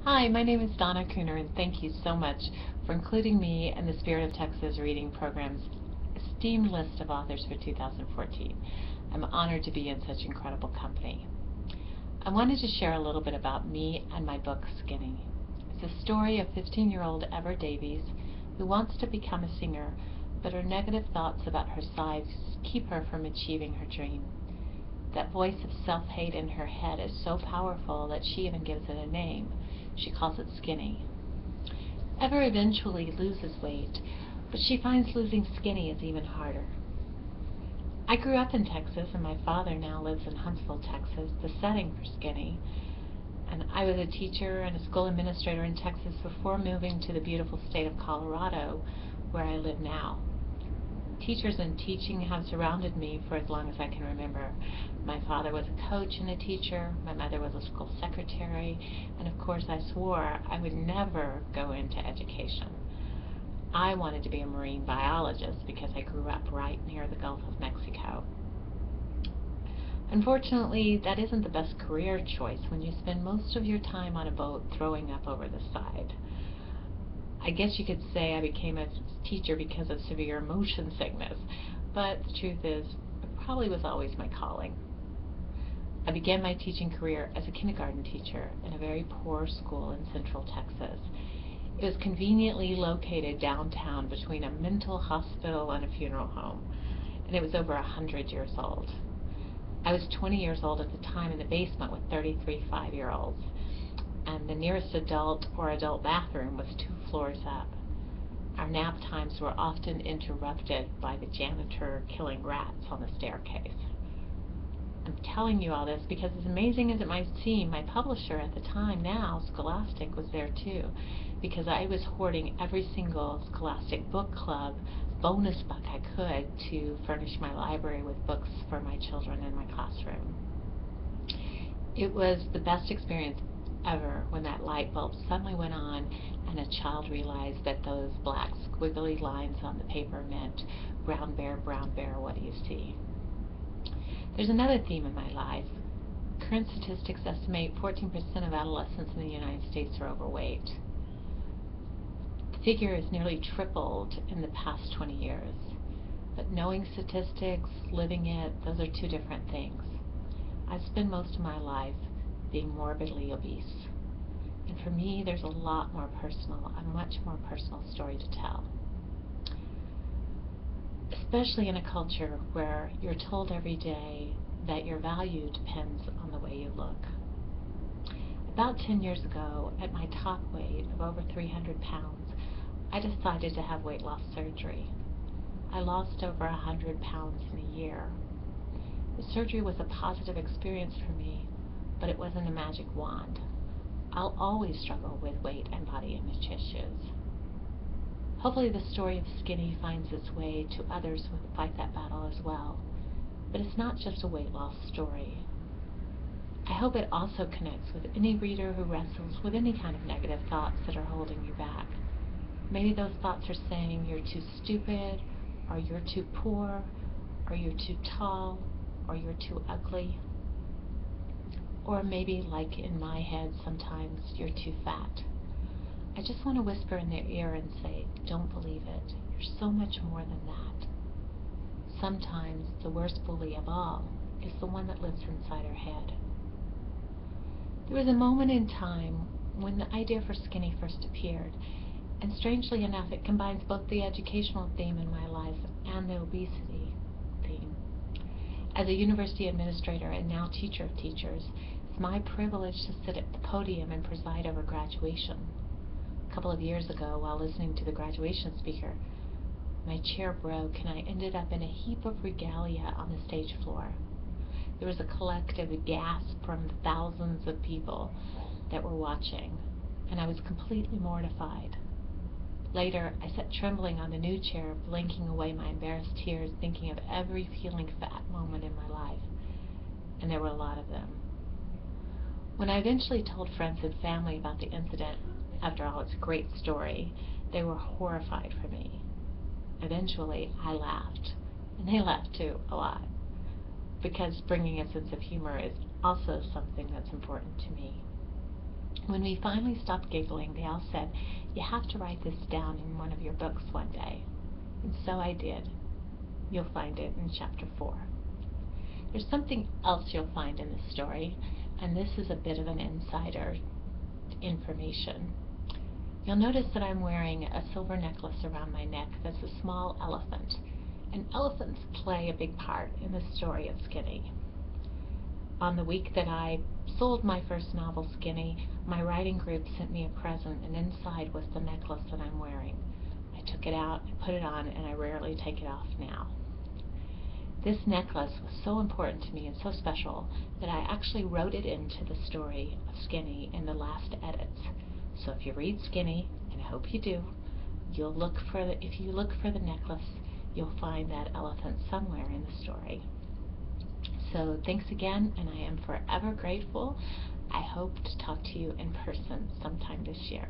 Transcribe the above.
Hi, my name is Donna Cooner, and thank you so much for including me in the Spirit of Texas Reading Program's esteemed list of authors for 2014. I'm honored to be in such incredible company. I wanted to share a little bit about me and my book, Skinny. It's a story of 15-year-old Ever Davies who wants to become a singer, but her negative thoughts about her size keep her from achieving her dream. That voice of self-hate in her head is so powerful that she even gives it a name. She calls it Skinny. Ever eventually loses weight, but she finds losing skinny is even harder. I grew up in Texas, and my father now lives in Huntsville, Texas, the setting for Skinny. And I was a teacher and a school administrator in Texas before moving to the beautiful state of Colorado, where I live now. Teachers and teaching have surrounded me for as long as I can remember. My father was a coach and a teacher, my mother was a school secretary, and of course I swore I would never go into education. I wanted to be a marine biologist because I grew up right near the Gulf of Mexico. Unfortunately, that isn't the best career choice when you spend most of your time on a boat throwing up over the side. I guess you could say I became a teacher because of severe motion sickness, but the truth is, it probably was always my calling. I began my teaching career as a kindergarten teacher in a very poor school in central Texas. It was conveniently located downtown between a mental hospital and a funeral home, and it was over 100 years old. I was 20 years old at the time in the basement with 33 5-year-olds. And the nearest adult or adult bathroom was 2 floors up. Our nap times were often interrupted by the janitor killing rats on the staircase. I'm telling you all this because, as amazing as it might seem, my publisher at the time, now Scholastic, was there too, because I was hoarding every single Scholastic book club bonus book I could to furnish my library with books for my children in my classroom. It was the best experience ever when that light bulb suddenly went on and a child realized that those black squiggly lines on the paper meant, brown bear, what do you see? There's another theme in my life. Current statistics estimate 14% of adolescents in the United States are overweight. The figure has nearly tripled in the past 20 years. But knowing statistics, living it, those are two different things. I've spent most of my life being morbidly obese. And for me, there's a lot more personal, a much more personal story to tell. Especially in a culture where you're told every day that your value depends on the way you look. About 10 years ago, at my top weight of over 300 pounds, I decided to have weight loss surgery. I lost over 100 pounds in a year. The surgery was a positive experience for me, but it wasn't a magic wand. I'll always struggle with weight and body image issues. Hopefully the story of Skinny finds its way to others who fight that battle as well. But it's not just a weight loss story. I hope it also connects with any reader who wrestles with any kind of negative thoughts that are holding you back. Maybe those thoughts are saying you're too stupid, or you're too poor, or you're too tall, or you're too ugly. Or maybe, like in my head sometimes, you're too fat. I just want to whisper in their ear and say, don't believe it. You're so much more than that. Sometimes the worst bully of all is the one that lives inside our head. There was a moment in time when the idea for Skinny first appeared, and strangely enough, it combines both the educational theme in my life and the obesity theme. As a university administrator and now teacher of teachers, it's my privilege to sit at the podium and preside over graduation. A couple of years ago, while listening to the graduation speaker, my chair broke and I ended up in a heap of regalia on the stage floor. There was a collective gasp from thousands of people that were watching, and I was completely mortified. Later, I sat trembling on the new chair, blinking away my embarrassed tears, thinking of every feeling fat moment in my life, and there were a lot of them. When I eventually told friends and family about the incident, after all, it's a great story, they were horrified for me. Eventually, I laughed, and they laughed too, a lot, because bringing a sense of humor is also something that's important to me. When we finally stopped giggling, they all said, "You have to write this down in one of your books one day." And so I did. You'll find it in chapter 4. There's something else you'll find in this story, and this is a bit of an insider information. You'll notice that I'm wearing a silver necklace around my neck that's a small elephant. And elephants play a big part in the story of Skinny. On the week that I sold my first novel, Skinny, my writing group sent me a present, and inside was the necklace that I'm wearing. I took it out, I put it on, and I rarely take it off now. This necklace was so important to me and so special that I actually wrote it into the story of Skinny in the last edits. So if you read Skinny, and I hope you do, if you look for the necklace, you'll find that elephant somewhere in the story. So thanks again, and I am forever grateful. I hope to talk to you in person sometime this year.